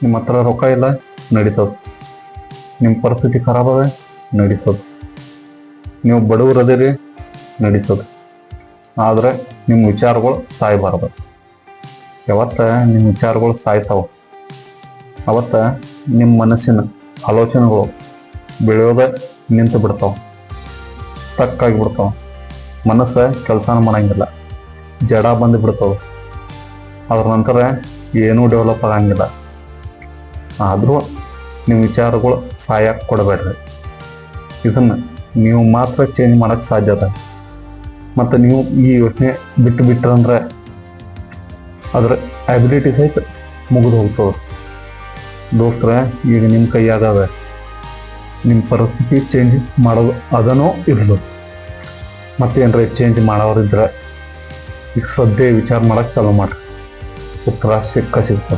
ನಿಮ್ಮ ಹತ್ರ ರೊಕ್ಕ ಇಲ್ಲ ನಡೀತದ, ನಿಮ್ಮ ಪರಿಸ್ಥಿತಿ ಖರಾಬ್ ಅದ ನಡೀತದ, ನೀವು ಬಡವ್ರದಿರಿ ನಡೀತದ. ಆದರೆ ನಿಮ್ಮ ವಿಚಾರಗಳು ಸಾಯಬಾರ್ದು. ಯಾವತ್ತ ನಿಮ್ಮ ವಿಚಾರಗಳು ಸಾಯ್ತಾವ ಅವತ್ತ ನಿಮ್ಮ ಮನಸ್ಸಿನ ಆಲೋಚನೆಗಳು ಬೆಳೆಯೋದ ನಿಂತು ಬಿಡ್ತಾವ, ತಕ್ಕಾಗಿ ಬಿಡ್ತಾವ. ಮನಸ್ಸು ಕೆಲಸನ ಮಾಡಂಗಿಲ್ಲ, ಜಡ ಬಂದು ಬಿಡ್ತಾವ. ಅದ್ರ ನಂತರ ಏನೂ ಡೆವಲಪ್ ಆಗಂಗಿಲ್ಲ. ಆದರೂ ನಿಮ್ಮ ವಿಚಾರಗಳು ಸಾಯಕ್ಕೆ ಕೊಡಬೇಡ್ರಿ. ಇದನ್ನು ನೀವು ಮಾತ್ರ ಚೇಂಜ್ ಮಾಡೋಕ್ಕೆ ಸಾಧ್ಯ ಅದ. ಮತ್ತು ನೀವು ಈ ಯೋಚನೆ ಬಿಟ್ಟಂದ್ರೆ ಅದರ ಅಬಿಲಿಟಿ ಸಹಿತ ಮುಗಿದು ಹೋಗ್ತವೆ. ದೋಸ್ತರ, ಈಗ ನಿಮ್ಮ ಕೈಯಾಗವೆ. ನಿಮ್ಮ ಪರಿಸ್ಥಿತಿ ಚೇಂಜ್ ಮಾಡೋದು ಅದನ್ನೋ ಇರಲು ಮತ್ತೇನ್ರ ಚೇಂಜ್ ಮಾಡೋರಿದ್ರೆ ಈಗ ಸದ್ಯ ವಿಚಾರ ಮಾಡೋಕ್ಕೆ ಚಾಲೂ ಮಾಡ್ರಿ. ಉತ್ತರ ಸಿಗ್ತದೆ.